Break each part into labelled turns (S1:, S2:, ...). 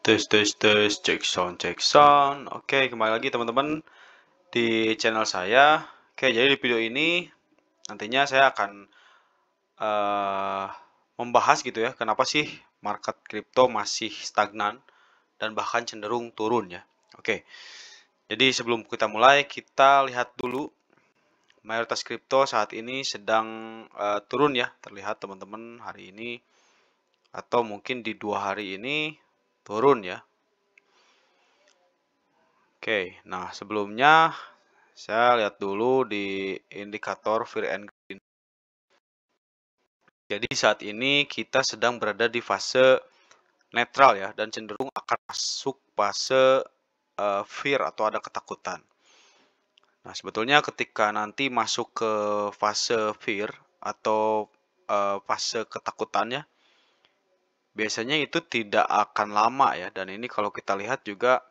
S1: Tes tes tes, cek sound cek sound. Oke, kembali lagi teman-teman di channel saya. Oke, jadi di video ini nantinya saya akan eh, membahas gitu ya, kenapa sih market kripto masih stagnan dan bahkan cenderung turun ya. Oke, jadi sebelum kita mulai, kita lihat dulu mayoritas kripto saat ini sedang turun ya, terlihat teman-teman hari ini atau mungkin di 2 hari ini turun ya. Oke, nah sebelumnya saya lihat dulu di indikator Fear and Greed. Jadi saat ini kita sedang berada di fase netral ya, dan cenderung akan masuk fase fear atau ada ketakutan. Nah, sebetulnya ketika nanti masuk ke fase fear atau fase ketakutannya, biasanya itu tidak akan lama ya. Dan ini kalau kita lihat juga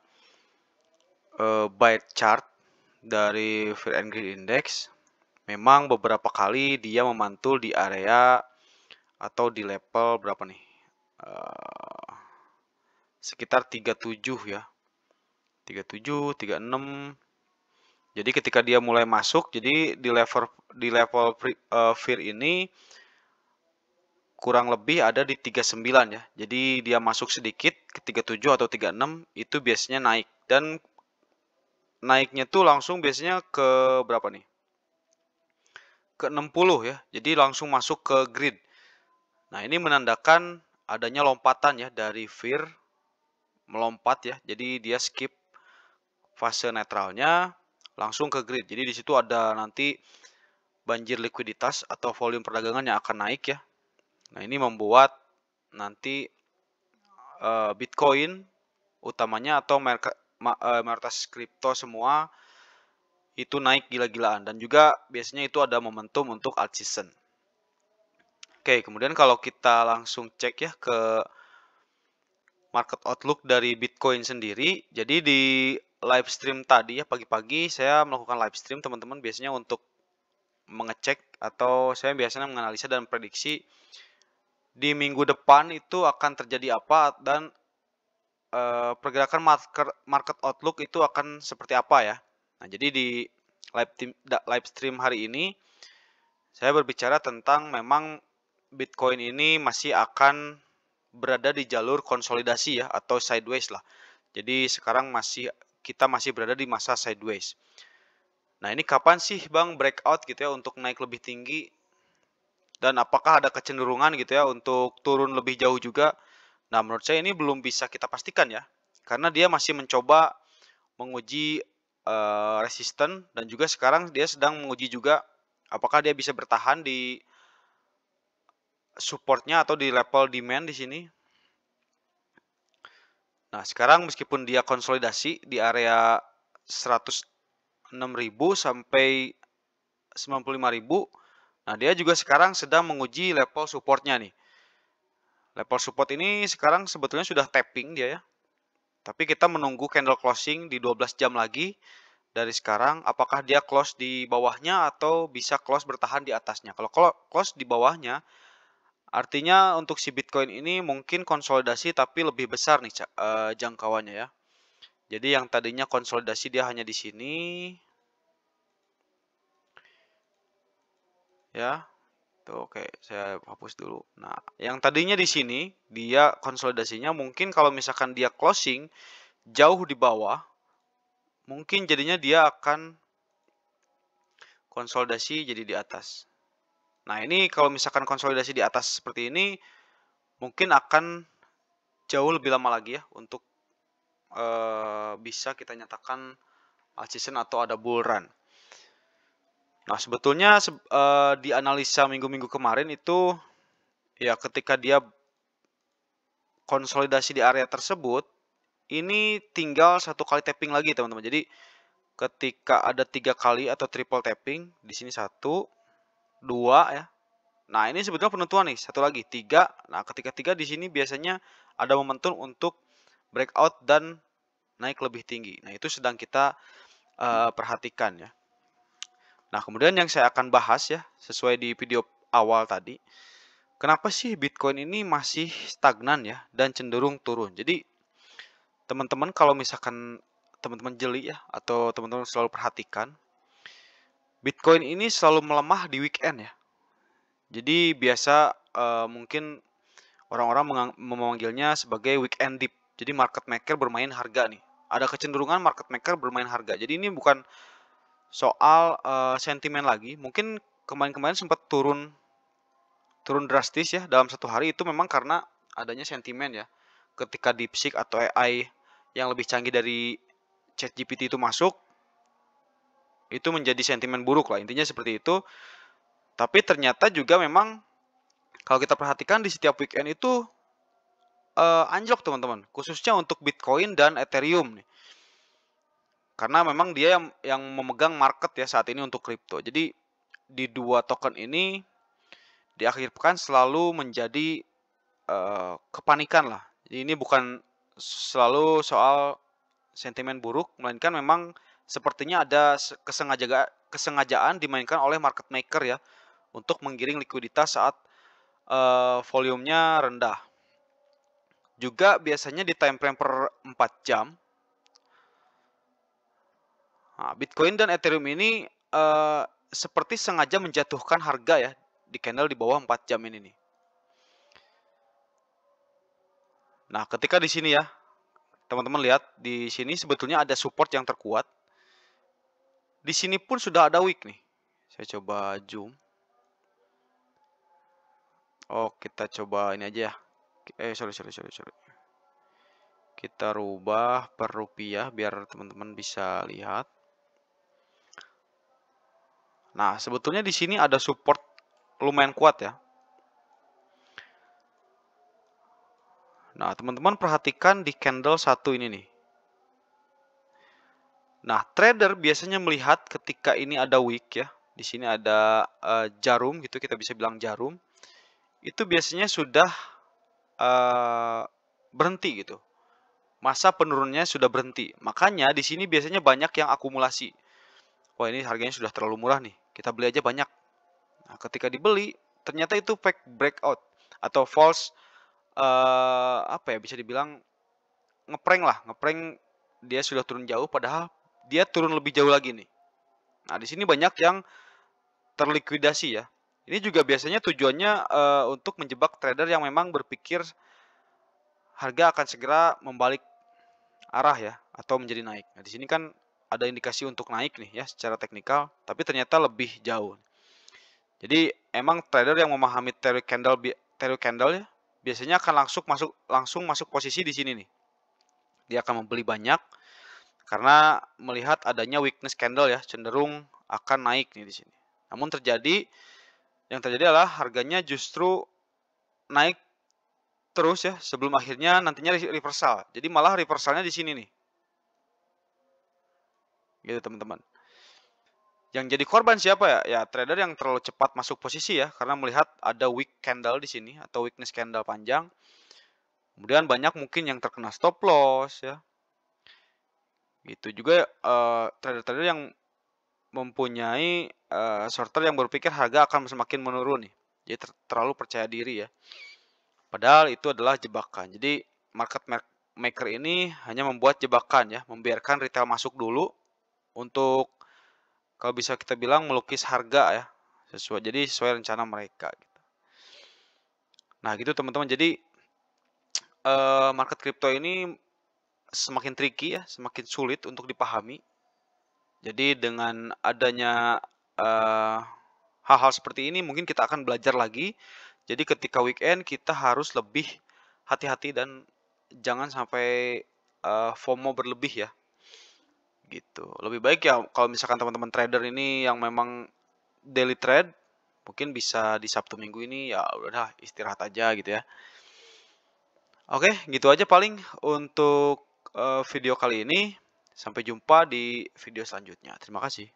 S1: by chart dari Fear and Greed Index, memang beberapa kali dia memantul di area atau di level berapa nih? Sekitar 37 ya. 37, 36. Jadi ketika dia mulai masuk, jadi di level fear ini kurang lebih ada di 39 ya. Jadi dia masuk sedikit ke 37 atau 36 itu biasanya naik, dan naiknya tuh langsung biasanya ke berapa nih? Ke 60 ya. Jadi langsung masuk ke grid. Nah, ini menandakan adanya lompatan ya, dari fear melompat ya. Jadi dia skip fase netralnya langsung ke grid. Jadi di situ ada nanti banjir likuiditas atau volume perdagangan yang akan naik ya. Nah, ini membuat nanti Bitcoin utamanya atau mayoritas kripto semua itu naik gila-gilaan, dan juga biasanya itu ada momentum untuk alt season. Oke, kemudian kalau kita langsung cek ya ke market outlook dari Bitcoin sendiri. Jadi di live stream tadi ya, pagi-pagi saya melakukan live stream teman-teman, biasanya untuk mengecek atau saya biasanya menganalisa dan prediksi di minggu depan itu akan terjadi apa, dan pergerakan market outlook itu akan seperti apa ya. Nah, jadi di live stream hari ini saya berbicara tentang memang Bitcoin ini masih akan berada di jalur konsolidasi ya, atau sideways lah. Jadi sekarang kita masih berada di masa sideways. Nah, ini kapan sih Bang breakout gitu ya untuk naik lebih tinggi? Dan apakah ada kecenderungan gitu ya untuk turun lebih jauh juga? Nah, menurut saya ini belum bisa kita pastikan ya. Karena dia masih mencoba menguji resisten, dan juga sekarang dia sedang menguji juga apakah dia bisa bertahan di supportnya atau di level demand di sini. Nah, sekarang meskipun dia konsolidasi di area 106.000 sampai 95.000, nah dia juga sekarang sedang menguji level supportnya nih. Level support ini sekarang sebetulnya sudah tapping dia ya. Tapi kita menunggu candle closing di 12 jam lagi dari sekarang, apakah dia close di bawahnya atau bisa close bertahan di atasnya. Kalau close di bawahnya, artinya untuk si Bitcoin ini mungkin konsolidasi tapi lebih besar nih jangkauannya ya. Jadi yang tadinya konsolidasi dia hanya di sini ya. Tuh, oke, saya hapus dulu. Nah, yang tadinya di sini dia konsolidasinya mungkin kalau misalkan dia closing jauh di bawah, mungkin jadinya dia akan konsolidasi jadi di atas. Nah, ini kalau misalkan konsolidasi di atas seperti ini, mungkin akan jauh lebih lama lagi ya untuk bisa kita nyatakan alt season atau ada bull run. Nah, sebetulnya di analisa minggu-minggu kemarin itu ya, ketika dia konsolidasi di area tersebut, ini tinggal 1 kali tapping lagi teman-teman. Jadi ketika ada 3 kali atau triple tapping di sini 1, 2 ya. Nah, ini sebetulnya penentuan nih, 1 lagi 3. Nah, ketika 3 di sini biasanya ada momentum untuk breakout dan naik lebih tinggi. Nah, itu sedang kita perhatikan ya. Nah, kemudian yang saya akan bahas ya, sesuai di video awal tadi, kenapa sih Bitcoin ini masih stagnan ya dan cenderung turun? Jadi teman-teman kalau misalkan teman-teman jeli ya, atau teman-teman selalu perhatikan, Bitcoin ini selalu melemah di weekend ya. Jadi biasa, mungkin orang-orang memanggilnya sebagai weekend dip. Jadi market maker bermain harga nih. Ada kecenderungan market maker bermain harga. Jadi ini bukan soal, sentimen lagi. Mungkin kemarin-kemarin sempat turun drastis ya dalam satu hari, itu memang karena adanya sentimen ya. Ketika DeepSeek atau AI yang lebih canggih dari ChatGPT itu masuk, itu menjadi sentimen buruk lah, intinya seperti itu. Tapi ternyata juga memang kalau kita perhatikan di setiap weekend itu, anjlok teman-teman, khususnya untuk Bitcoin dan Ethereum nih. Karena memang dia yang memegang market ya saat ini untuk kripto. Jadi di dua token ini di akhir pekan selalu menjadi, kepanikan lah. Jadi ini bukan selalu soal sentimen buruk, melainkan memang sepertinya ada kesengajaan dimainkan oleh market maker ya, untuk menggiring likuiditas saat, volumenya rendah. Juga biasanya di time frame per 4 jam, nah, Bitcoin dan Ethereum ini, seperti sengaja menjatuhkan harga ya, di candle di bawah 4 jam ini nih. Nah, ketika di sini ya, teman-teman lihat, di sini sebetulnya ada support yang terkuat. Di sini pun sudah ada wick nih. Saya coba zoom. Oh, kita coba ini aja ya. Sorry. Kita rubah per rupiah biar teman-teman bisa lihat. Nah, sebetulnya di sini ada support lumayan kuat ya. Nah, teman-teman perhatikan di candle satu ini nih. Nah, trader biasanya melihat ketika ini ada wick ya. Di sini ada jarum gitu, kita bisa bilang jarum. Itu biasanya sudah berhenti gitu. Masa penurunannya sudah berhenti. Makanya di sini biasanya banyak yang akumulasi. Wah, ini harganya sudah terlalu murah nih. Kita beli aja banyak. Nah, ketika dibeli, ternyata itu fake breakout atau false, apa ya, bisa dibilang ngeprank. Dia sudah turun jauh padahal dia turun lebih jauh lagi nih. Nah, di sini banyak yang terlikuidasi ya. Ini juga biasanya tujuannya, untuk menjebak trader yang memang berpikir harga akan segera membalik arah ya, atau menjadi naik. Nah, di sini kan ada indikasi untuk naik nih ya secara teknikal, tapi ternyata lebih jauh. Jadi emang trader yang memahami teori candle ya, biasanya akan langsung masuk posisi di sini nih. Dia akan membeli banyak karena melihat adanya weakness candle ya, cenderung akan naik nih di sini. Namun yang terjadi adalah harganya justru naik terus ya, sebelum akhirnya nantinya reversal. Jadi malah reversalnya di sini nih. Gitu teman-teman. Yang jadi korban siapa ya? Ya trader yang terlalu cepat masuk posisi ya, karena melihat ada weak candle di sini atau weakness candle panjang. Kemudian banyak mungkin yang terkena stop loss ya. Gitu juga trader-trader yang mempunyai shorter yang berpikir harga akan semakin menurun nih. Jadi terlalu percaya diri ya. Padahal itu adalah jebakan. Jadi market maker ini hanya membuat jebakan ya, membiarkan retail masuk dulu untuk, kalau bisa kita bilang, melukis harga ya, sesuai rencana mereka gitu. Nah, gitu teman-teman. Jadi market crypto ini semakin tricky ya, semakin sulit untuk dipahami. Jadi dengan adanya hal-hal seperti ini mungkin kita akan belajar lagi. Jadi ketika weekend kita harus lebih hati-hati dan jangan sampai FOMO berlebih ya. Gitu. Lebih baik ya kalau misalkan teman-teman trader ini yang memang daily trade, mungkin bisa di Sabtu Minggu ini ya udah istirahat aja gitu ya. Oke, gitu aja paling untuk video kali ini. Sampai jumpa di video selanjutnya. Terima kasih.